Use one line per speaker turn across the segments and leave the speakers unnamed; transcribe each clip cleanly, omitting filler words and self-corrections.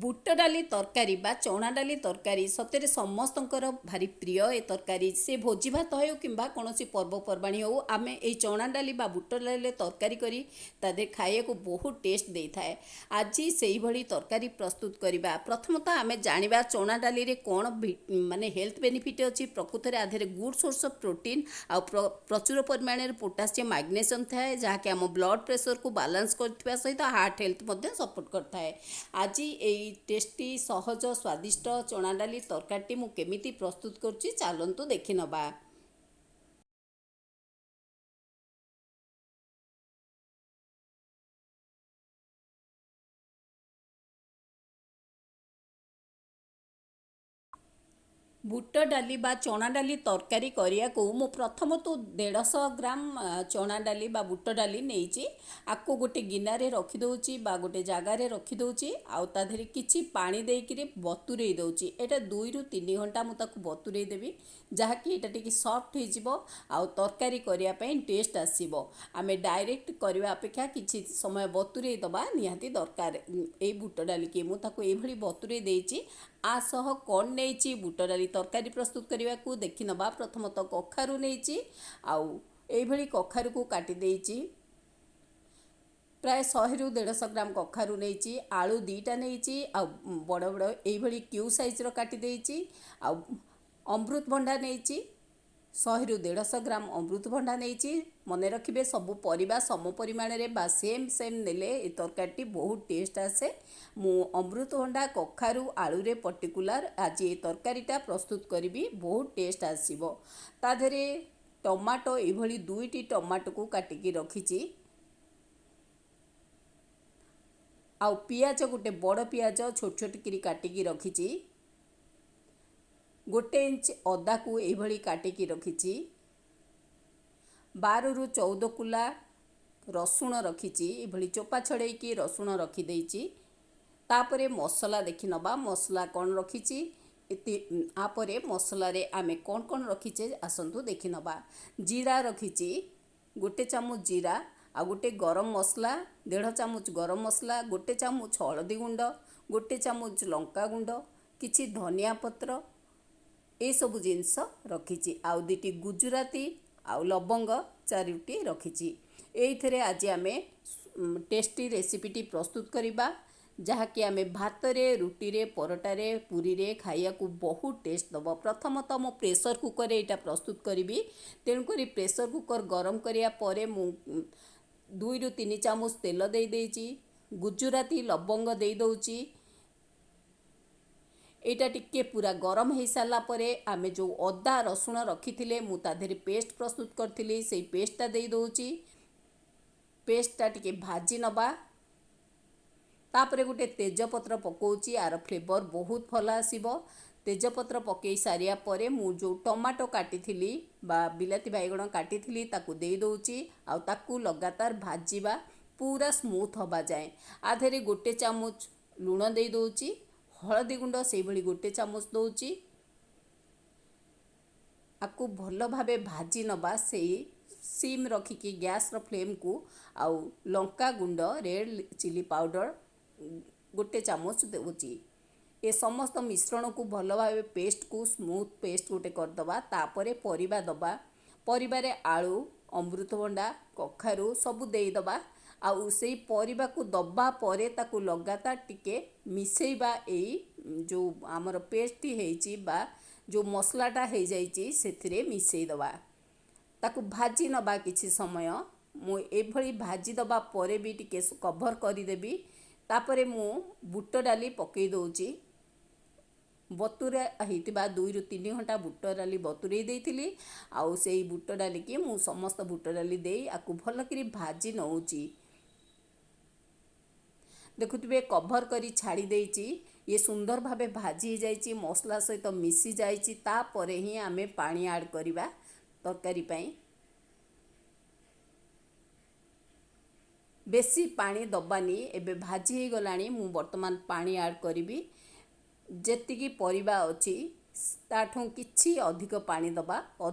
ବୁଟ ଡାଲି ତରକାରୀ ବା ଚଣା ଡାଲି ତରକାରୀ ସତରେ ସମସ୍ତଙ୍କର ଭାରି ପ୍ରିୟ ଏ ତରକାରୀ। ସେ ଭୋଜି ଭାତ ହେଉ କିମ୍ବା କୌଣସି ପର୍ବପର୍ବାଣି ହେଉ ଆମେ ଏଇ ଚଣା ଡାଲି ବା ବୁଟ ଡାଲିରେ ତରକାରୀ କରି ତା ଦେହରେ ଖାଇବାକୁ ବହୁତ ଟେଷ୍ଟ ଦେଇଥାଏ। ଆଜି ସେଇଭଳି ତରକାରୀ ପ୍ରସ୍ତୁତ କରିବା। ପ୍ରଥମତଃ ଆମେ ଜାଣିବା ଚଣା ଡାଲିରେ କ'ଣ ମାନେ ହେଲ୍ଥ ବେନିଫିଟ୍ ଅଛି। ପ୍ରକୃତରେ ଆ ଦେହରେ ଗୁଡ୍ ସୋର୍ସ ଅଫ୍ ପ୍ରୋଟିନ୍ ଆଉ ପ୍ରଚୁର ପରିମାଣରେ ପୋଟାସିୟମ୍ ମାଗ୍ନେସିୟମ୍ ଥାଏ, ଯାହାକି ଆମ ବ୍ଲଡ଼ ପ୍ରେସରକୁ ବାଲାନ୍ସ କରିଥିବା ସହିତ ହାର୍ଟ ହେଲ୍ଥ ମଧ୍ୟ ସପୋର୍ଟ କରିଥାଏ। ଆଜି ଏଇ ଟେଷ୍ଟି ସହଜ ସ୍ୱାଦିଷ୍ଟ ଚଣା ଡାଲି ତରକାରୀଟି ମୁଁ କେମିତି ପ୍ରସ୍ତୁତ କରୁଛି ଚାଲନ୍ତୁ ଦେଖିନେବା। ବୁଟ ଡାଲି ବା ଚଣା ଡାଲି ତରକାରୀ କରିବାକୁ ମୁଁ ପ୍ରଥମତଃ 150 ଗ୍ରାମ ଚଣା ଡାଲି ବା ବୁଟ ଡାଲି ନେଇଛି। ଆକୁ ଗୋଟେ ଗିନାରେ ରଖିଦେଉଛି ବା ଗୋଟେ ଜାଗାରେ ରଖିଦେଉଛି। ଆଉ ତା ଦେହରେ କିଛି ପାଣି ଦେଇକରି ବତୁରେଇ ଦେଉଛି। ଏଇଟା 2ରୁ 3 ଘଣ୍ଟା ମୁଁ ତାକୁ ବତୁରେଇ ଦେବି, ଯାହାକି ଏଇଟା ଟିକେ ସଫ୍ଟ ହେଇଯିବ ଆଉ ତରକାରୀ କରିବା ପାଇଁ ଟେଷ୍ଟ ଆସିବ। ଆମେ ଡାଇରେକ୍ଟ କରିବା ଅପେକ୍ଷା କିଛି ସମୟ ବତୁରେଇ ଦେବା ନିହାତି ଦରକାର। ଏଇ ବୁଟ ଡାଲିକି ମୁଁ ତାକୁ ଏଇଭଳି ବତୁରେଇ ଦେଇଛି। ଆ ସହ କ'ଣ ନେଇଛି ବୁଟ ଡାଲି ତରକାରୀ ପ୍ରସ୍ତୁତ କରିବାକୁ ଦେଖିନେବା। ପ୍ରଥମତଃ କଖାରୁ ନେଇଛି, ଆଉ ଏଇଭଳି କଖାରୁକୁ କାଟି ଦେଇଛି। ପ୍ରାୟ 100ରୁ 150 ଗ୍ରାମ କଖାରୁ ନେଇଛି। ଆଳୁ 2ଟା ନେଇଛି, ଆଉ ବଡ଼ ବଡ଼ ଏଇଭଳି କ୍ୟୁ ସାଇଜ୍ର କାଟି ଦେଇଛି। ଆଉ ଅମୃତଭଣ୍ଡା ନେଇଛି, 100ରୁ 150 ଗ୍ରାମ ଅମୃତଭଣ୍ଡା ନେଇଛି। ମନେ ରଖିବେ ସବୁ ପରିବା ସମ ପରିମାଣରେ ବା ସେମ୍ ନେଲେ ଏ ତରକାରୀଟି ବହୁତ ଟେଷ୍ଟ ଆସେ। ମୁଁ ଅମୃତଭଣ୍ଡା କଖାରୁ ଆଳୁରେ ପର୍ଟିକୁଲାର ଆଜି ଏ ତରକାରୀଟା ପ୍ରସ୍ତୁତ କରିବି, ବହୁତ ଟେଷ୍ଟ ଆସିବ। ତା ଦେହରେ ଟମାଟୋ ଏଇଭଳି 2ଟି ଟମାଟୋକୁ କାଟିକି ରଖିଛି। ଆଉ ପିଆଜ ଗୋଟେ ବଡ଼ ପିଆଜ ଛୋଟ ଛୋଟ କରି କାଟିକି ରଖିଛି। 1 ଇଞ୍ଚ ଅଦାକୁ ଏଇଭଳି କାଟିକି ରଖିଛି। 12ରୁ 14 କୁଲା ରସୁଣ ରଖିଛି, ଏଭଳି ଚୋପା ଛଡ଼େଇକି ରସୁଣ ରଖିଦେଇଛି। ତାପରେ ମସଲା ଦେଖିନେବା, ମସଲା କ'ଣ ରଖିଛି। ଆପରେ ମସଲାରେ ଆମେ କ'ଣ ରଖିଛେ ଆସନ୍ତୁ ଦେଖିନେବା। ଜିରା ରଖିଛି 1 ଚାମଚ ଜିରା, ଆଉ ଗୋଟେ ଗରମ ମସଲା 1.5 ଚାମଚ ଗରମ ମସଲା, 1 ଚାମଚ ହଳଦୀ ଗୁଣ୍ଡ, 1 ଚାମଚ ଲଙ୍କା ଗୁଣ୍ଡ, କିଛି ଧନିଆ ପତ୍ର, ଏସବୁ ଜିନିଷ ରଖିଛି। ଆଉ 2ଟି ଗୁଜୁରାତି ଆଉ ଲବଙ୍ଗ 4ଟି ରଖିଛି। ଏଇଥିରେ ଆଜି ଆମେ ଟେଷ୍ଟି ରେସିପିଟି ପ୍ରସ୍ତୁତ କରିବା, ଯାହାକି ଆମେ ଭାତରେ ରୁଟିରେ ପରଟାରେ ପୁରୀରେ ଖାଇବାକୁ ବହୁତ ଟେଷ୍ଟ ଦେବ। ପ୍ରଥମତଃ ମୁଁ ପ୍ରେସର କୁକରରେ ଏଇଟା ପ୍ରସ୍ତୁତ କରିବି, ତେଣୁକରି ପ୍ରେସର କୁକର ଗରମ କରିବା ପରେ ମୁଁ 2ରୁ 3 ଚାମଚ ତେଲ ଦେଇଦେଇଛି। ଗୁଜୁରାତି ଲବଙ୍ଗ ଦେଇଦେଉଛି। ଏଇଟା ଟିକେ ପୁରା ଗରମ ହେଇସାରିଲା ପରେ ଆମେ ଯେଉଁ ଅଦା ରସୁଣ ରଖିଥିଲେ ମୁଁ ତା ଦେହରେ ପେଷ୍ଟ ପ୍ରସ୍ତୁତ କରିଥିଲି, ସେଇ ପେଷ୍ଟଟା ଦେଇଦେଉଛି। ପେଷ୍ଟଟା ଟିକେ ଭାଜି ନେବା। ତାପରେ ଗୋଟେ ତେଜପତ୍ର ପକାଉଛି, ଆର ଫ୍ଲେଭର ବହୁତ ଭଲ ଆସିବ। ତେଜପତ୍ର ପକାଇ ସାରିବା ପରେ ମୁଁ ଯେଉଁ ଟମାଟୋ କାଟିଥିଲି ବା ବିଲାତି ବାଇଗଣ କାଟିଥିଲି ତାକୁ ଦେଇଦେଉଛି। ଆଉ ତାକୁ ଲଗାତାର ଭାଜିବା ପୁରା ସ୍ମୁଥ୍ ହେବା ଯାଏଁ। ଆ ଦେହରେ 1 ଚାମଚ ଲୁଣ ଦେଇଦେଉଛି। ହଳଦୀ ଗୁଣ୍ଡ ସେଇଭଳି 1 ଚାମଚ ଦେଉଛି। ଆକୁ ଭଲ ଭାବେ ଭାଜି ନେବା, ସେଇ ସିମ୍ ରଖିକି ଗ୍ୟାସ୍ର ଫ୍ଲେମ୍କୁ। ଆଉ ଲଙ୍କା ଗୁଣ୍ଡ ରେଡ୍ ଚିଲି ପାଉଡ଼ର 1 ଚାମଚ ଦେଉଛି। ଏ ସମସ୍ତ ମିଶ୍ରଣକୁ ଭଲ ଭାବେ ପେଷ୍ଟକୁ ସ୍ମୁଥ୍ ପେଷ୍ଟ ଗୋଟେ କରିଦେବା। ତାପରେ ପରିବା ଦେବା। ପରିବାରେ ଆଳୁ ଅମୃତଭଣ୍ଡା କଖାରୁ ସବୁ ଦେଇଦେବା। ଆଉ ସେଇ ପରିବାକୁ ଦେବା ପରେ ତାକୁ ଲଗାତାର ଟିକେ ମିଶାଇବା। ଏଇ ଯେଉଁ ଆମର ପେଷ୍ଟଟି ହେଇଛି ବା ଯେଉଁ ମସଲାଟା ହେଇଯାଇଛି ସେଥିରେ ମିଶାଇ ଦେବା। ତାକୁ ଭାଜି ନେବା କିଛି ସମୟ। ମୁଁ ଏଭଳି ଭାଜି ଦେବା ପରେ ବି ଟିକେ କଭର କରିଦେବି। ତାପରେ ମୁଁ ବୁଟ ଡାଲି ପକାଇ ଦେଉଛି। ବତୁରା ହେଇଥିବା 2ରୁ 3 ଘଣ୍ଟା ବୁଟ ଡାଲି ବତୁରେଇ ଦେଇଥିଲି। ଆଉ ସେଇ ବୁଟ ଡାଲିକି ମୁଁ ସମସ୍ତ ବୁଟ ଡାଲି ଦେଇ ଆକୁ ଭଲକରି ଭାଜି ନେଉଛି। ଦେଖୁଥିବେ କଭର କରି ଛାଡ଼ି ଦେଇଛି। ଇଏ ସୁନ୍ଦର ଭାବେ ଭାଜି ହେଇଯାଇଛି, ମସଲା ସହିତ ମିଶି ଯାଇଛି। ତାପରେ ହିଁ ଆମେ ପାଣି ଆଡ଼୍ କରିବା ତରକାରୀ ପାଇଁ। ବେଶୀ ପାଣି ଦେବାନି, ଏବେ ଭାଜି ହେଇଗଲାଣି। ମୁଁ ବର୍ତ୍ତମାନ ପାଣି ଆଡ଼୍ କରିବି। ଯେତିକି ପରିବା ଅଛି ତାଠୁ କିଛି ଅଧିକ ପାଣି ଦେବା।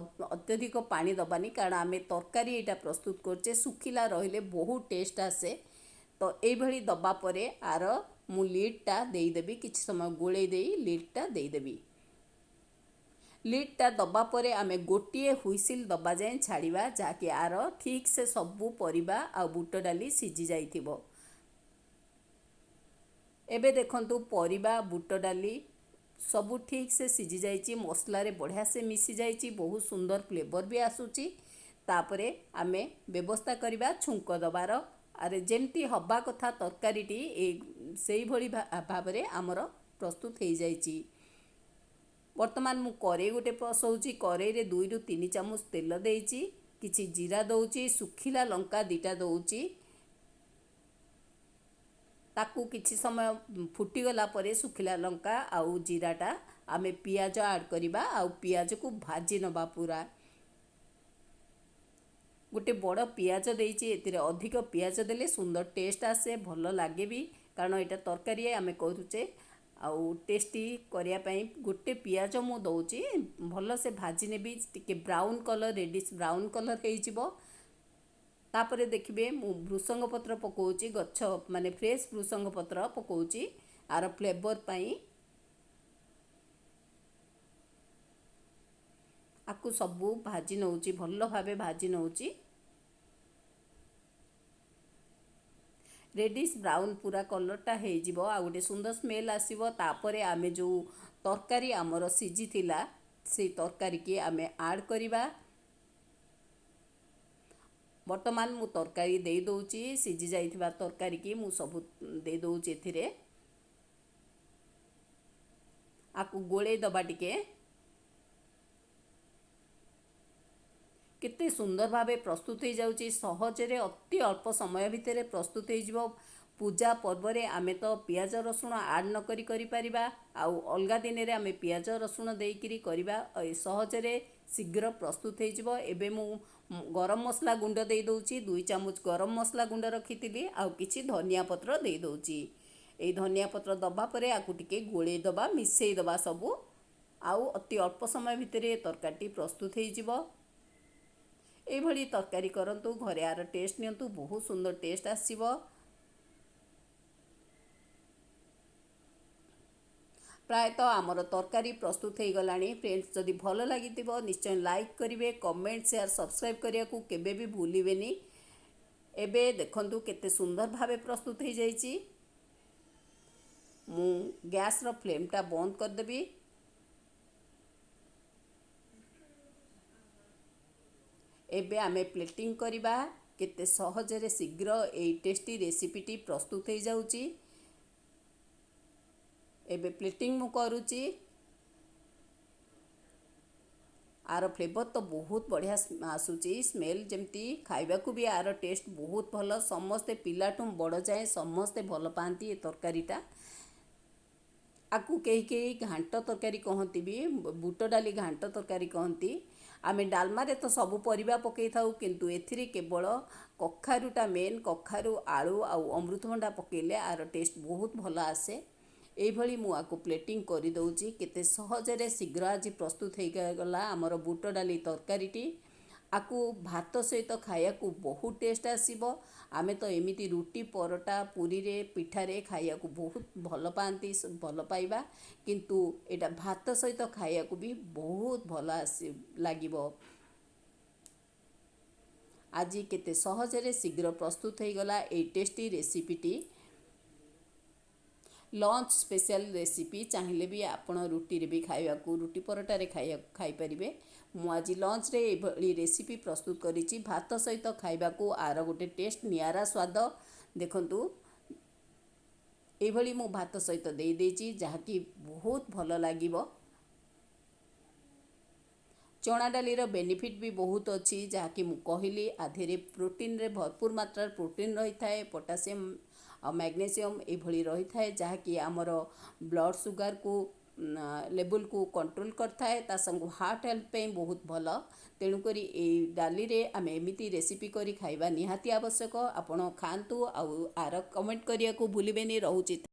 ଅତ୍ୟଧିକ ପାଣି ଦେବାନି, କାରଣ ଆମେ ତରକାରୀ ଏଇଟା ପ୍ରସ୍ତୁତ କରୁଛେ, ଶୁଖିଲା ରହିଲେ ବହୁତ ଟେଷ୍ଟ ଆସେ। ତ ଏଇଭଳି ଦେବା ପରେ ଆର ମୁଁ ଲିଡ଼୍ଟା ଦେଇଦେବି, କିଛି ସମୟ ଗୋଳେଇ ଦେଇ ଲିଡ଼୍ଟା ଦେଇଦେବି। ଲିଡ଼୍ଟା ଦବା ପରେ ଆମେ ଗୋଟିଏ ହୁଇସିଲ୍ ଦବା ଯାଏଁ ଛାଡ଼ିବା, ଯାହାକି ଆର ଠିକ୍ ସେ ସବୁ ପରିବା ଆଉ ବୁଟ ଡାଲି ସିଝି ଯାଇଥିବ। ଏବେ ଦେଖନ୍ତୁ ପରିବା ବୁଟ ଡାଲି ସବୁ ଠିକ୍ ସେ ସିଝି ଯାଇଛି, ମସଲାରେ ବଢ଼ିଆ ସେ ମିଶି ଯାଇଛି, ବହୁତ ସୁନ୍ଦର ଫ୍ଲେଭର ବି ଆସୁଛି। ତାପରେ ଆମେ ବ୍ୟବସ୍ଥା କରିବା ଛୁଙ୍କ ଦେବାର। ଆରେ ଯେମିତି ହେବା କଥା ତରକାରୀଟି ସେଇଭଳି ଭାବରେ ଆମର ପ୍ରସ୍ତୁତ ହେଇଯାଇଛି। ବର୍ତ୍ତମାନ ମୁଁ କରେଇ ଗୋଟେ ବସଉଛି, କରେଇରେ 2 ରୁ 3 ଚାମଚ ତେଲ ଦେଇଛି, କିଛି ଜିରା ଦେଉଛି, ଶୁଖିଲା ଲଙ୍କା 2ଟା ଦେଉଛି। ତାକୁ କିଛି ସମୟ ଫୁଟିଗଲା ପରେ ଶୁଖିଲା ଲଙ୍କା ଆଉ ଜିରାଟା ଆମେ ପିଆଜ ଆଡ଼୍ କରିବା, ଆଉ ପିଆଜକୁ ଭାଜି ନେବା ପୁରା। ଗୋଟେ ବଡ଼ ପିଆଜ ଦେଇଛି, ଏଥିରେ ଅଧିକ ପିଆଜ ଦେଲେ ସୁନ୍ଦର ଟେଷ୍ଟ ଆସେ, ଭଲ ଲାଗେ ବି, କାରଣ ଏଇଟା ତରକାରୀ ଆମେ କରୁଛେ ଆଉ ଟେଷ୍ଟି କରିବା ପାଇଁ ଗୋଟେ ପିଆଜ ମୁଁ ଦେଉଛି। ଭଲସେ ଭାଜି ନେବି, ଟିକେ ବ୍ରାଉନ୍ କଲର୍ ରେଡ଼ିଶ୍ ବ୍ରାଉନ୍ କଲର୍ ହେଇଯିବ। ତାପରେ ଦେଖିବେ ମୁଁ ଭୃଷଙ୍ଗ ପତ୍ର ପକାଉଛି, ଗଛ ମାନେ ଫ୍ରେଶ୍ ଭୃଷଙ୍ଗ ପତ୍ର ପକାଉଛି ଆର ଫ୍ଲେଭର ପାଇଁ। ଆକୁ ସବୁ ଭାଜି ନେଉଛି, ଭଲ ଭାବେ ଭାଜି ନେଉଛି। ରେଡ଼ିଶ୍ ବ୍ରାଉନ୍ ପୁରା କଲର୍ଟା ହେଇଯିବ, ଆଉ ଗୋଟେ ସୁନ୍ଦର ସ୍ମେଲ୍ ଆସିବ। ତାପରେ ଆମେ ଯେଉଁ ତରକାରୀ ଆମର ସିଝିଥିଲା ସେଇ ତରକାରୀକି ଆମେ ଆଡ଼୍ କରିବା। ବର୍ତ୍ତମାନ ମୁଁ ତରକାରୀ ଦେଇ ଦେଉଛି, ସିଝି ଯାଇଥିବା ତରକାରୀକି ମୁଁ ସବୁ ଦେଇ ଦେଉଛି ଏଥିରେ। ଆକୁ ଗୋଳେଇ ଦେବା ଟିକେ। କେତେ ସୁନ୍ଦର ଭାବେ ପ୍ରସ୍ତୁତ ହେଇଯାଉଛି, ସହଜରେ ଅତି ଅଳ୍ପ ସମୟ ଭିତରେ ପ୍ରସ୍ତୁତ ହେଇଯିବ। ପୂଜା ପର୍ବରେ ଆମେ ତ ପିଆଜ ରସୁଣ ଆଡ଼୍ ନ କରି କରିପାରିବା, ଆଉ ଅଲଗା ଦିନରେ ଆମେ ପିଆଜ ରସୁଣ ଦେଇକିରି କରିବା, ସହଜରେ ଶୀଘ୍ର ପ୍ରସ୍ତୁତ ହେଇଯିବ। ଏବେ ମୁଁ ଗରମ ମସଲା ଗୁଣ୍ଡ ଦେଇ ଦେଉଛି, 2 ଚାମଚ ଗରମ ମସଲା ଗୁଣ୍ଡ ରଖିଥିଲି, ଆଉ କିଛି ଧନିଆ ପତ୍ର ଦେଇ ଦେଉଛି। ଏଇ ଧନିଆ ପତ୍ର ଦେବା ପରେ ଆକୁ ଟିକେ ଗୋଳେଇ ଦେବା, ମିଶାଇ ଦେବା ସବୁ, ଆଉ ଅତି ଅଳ୍ପ ସମୟ ଭିତରେ ତରକାରୀଟି ପ୍ରସ୍ତୁତ ହେଇଯିବ। ଏଇଭଳି ତରକାରୀ କରନ୍ତୁ, ଘରେ ଆର ଟେଷ୍ଟ ନିଅନ୍ତୁ, ବହୁତ ସୁନ୍ଦର ଟେଷ୍ଟ ଆସିବ। ପ୍ରାୟତଃ ଆମର ତରକାରୀ ପ୍ରସ୍ତୁତ ହେଇଗଲାଣି। ଫ୍ରେଣ୍ଡସ୍, ଯଦି ଭଲ ଲାଗିଥିବ ନିଶ୍ଚୟ ଲାଇକ୍ କରିବେ, କମେଣ୍ଟ ସେୟାର ସବସ୍କ୍ରାଇବ୍ କରିବାକୁ କେବେ ବି ଭୁଲିବେନି। ଏବେ ଦେଖନ୍ତୁ କେତେ ସୁନ୍ଦର ଭାବେ ପ୍ରସ୍ତୁତ ହେଇଯାଇଛି। ମୁଁ ଗ୍ୟାସ୍ର ଫ୍ଲେମ୍ଟା ବନ୍ଦ କରିଦେବି। ଏବେ ଆମେ ପ୍ଲେଟିଂ କରିବା। କେତେ ସହଜରେ ଶୀଘ୍ର ଏଇ ଟେଷ୍ଟି ରେସିପିଟି ପ୍ରସ୍ତୁତ ହେଇଯାଉଛି। ଏବେ ପ୍ଲେଟିଂ ମୁଁ କରୁଛି। ଆର ଫ୍ଲେଭର ତ ବହୁତ ବଢ଼ିଆ ଆସୁଛି, ସ୍ମେଲ୍ ଯେମିତି, ଖାଇବାକୁ ବି ଆର ଟେଷ୍ଟ ବହୁତ ଭଲ। ସମସ୍ତେ ପିଲାଠୁ ବଡ଼ ଯାଏଁ ସମସ୍ତେ ଭଲ ପାଆନ୍ତି ଏ ତରକାରୀଟା। ଆକୁ କେହି କେହି ଘାଣ୍ଟ ତରକାରୀ କହନ୍ତି ବି, ବୁଟ ଡାଲି ଘାଣ୍ଟ ତରକାରୀ କହନ୍ତି। ଆମେ ଡାଲମାରେ ତ ସବୁ ପରିବା ପକାଇଥାଉ, କିନ୍ତୁ ଏଥିରେ କେବଳ କଖାରୁଟା ମେନ୍, କଖାରୁ ଆଳୁ ଆଉ ଅମୃତଭଣ୍ଡା ପକାଇଲେ ଆର ଟେଷ୍ଟ ବହୁତ ଭଲ ଆସେ। ଏଇଭଳି ମୁଁ ଆକୁ ପ୍ଲେଟିଂ କରିଦେଉଛି। କେତେ ସହଜରେ ଶୀଘ୍ର ଆଜି ପ୍ରସ୍ତୁତ ହେଇଗଲା ଆମର ବୁଟ ଡାଲି ତରକାରୀଟି। ଆକୁ ଭାତ ସହିତ ଖାଇବାକୁ ବହୁତ ଟେଷ୍ଟ ଆସିବ। ଆମେ ତ ଏମିତି ରୁଟି ପରଟା ପୁରୀରେ ପିଠାରେ ଖାଇବାକୁ ବହୁତ ଭଲ ପାଆନ୍ତି, ଭଲ ପାଇବା, କିନ୍ତୁ ଏଇଟା ଭାତ ସହିତ ଖାଇବାକୁ ବି ବହୁତ ଭଲ ଲାଗିବ। ଆଜି କେତେ ସହଜରେ ଶୀଘ୍ର ପ୍ରସ୍ତୁତ ହେଇଗଲା ଏଇ ଟେଷ୍ଟି ରେସିପିଟି। ଲଞ୍ଚ ସ୍ପେଶାଲ ରେସିପି, ଚାହିଁଲେ ବି ଆପଣ ରୁଟିରେ ବି ଖାଇବାକୁ, ରୁଟି ପରଟାରେ ଖାଇପାରିବେ। ମୁଁ ଆଜି ଲଞ୍ଚରେ ଏଭଳି ରେସିପି ପ୍ରସ୍ତୁତ କରିଛି, ଭାତ ସହିତ ଖାଇବାକୁ ଆର ଗୋଟେ ଟେଷ୍ଟ ନିଆରା ସ୍ୱାଦ। ଦେଖନ୍ତୁ ଏଇଭଳି ମୁଁ ଭାତ ସହିତ ଦେଇଛି, ଯାହାକି ବହୁତ ଭଲ ଲାଗିବ। ଚଣା ଡାଲିର ବେନିଫିଟ୍ ବି ବହୁତ ଅଛି, ଯାହାକି ମୁଁ କହିଲି। ଆଧିରେ ପ୍ରୋଟିନ୍ରେ ଭରପୁର ମାତ୍ରାରେ ପ୍ରୋଟିନ୍ ରହିଥାଏ, ପୋଟାସିୟମ୍ ଆଉ ମ୍ୟାଗ୍ନେସିୟମ୍ ଏଇଭଳି ରହିଥାଏ, ଯାହାକି ଆମର ବ୍ଲଡ଼ ସୁଗାରକୁ ଲେବୁଲକୁ କଣ୍ଟ୍ରୋଲ୍ କରିଥାଏ। ତା ସାଙ୍ଗକୁ ହାର୍ଟ ହେଲ୍ଥ ପାଇଁ ବହୁତ ଭଲ। ତେଣୁକରି ଏଇ ଡାଲିରେ ଆମେ ଏମିତି ରେସିପି କରି ଖାଇବା ନିହାତି ଆବଶ୍ୟକ। ଆପଣ ଖାଆନ୍ତୁ, ଆଉ ଆର କମେଣ୍ଟ କରିବାକୁ ଭୁଲିବେନି। ରହୁଛି।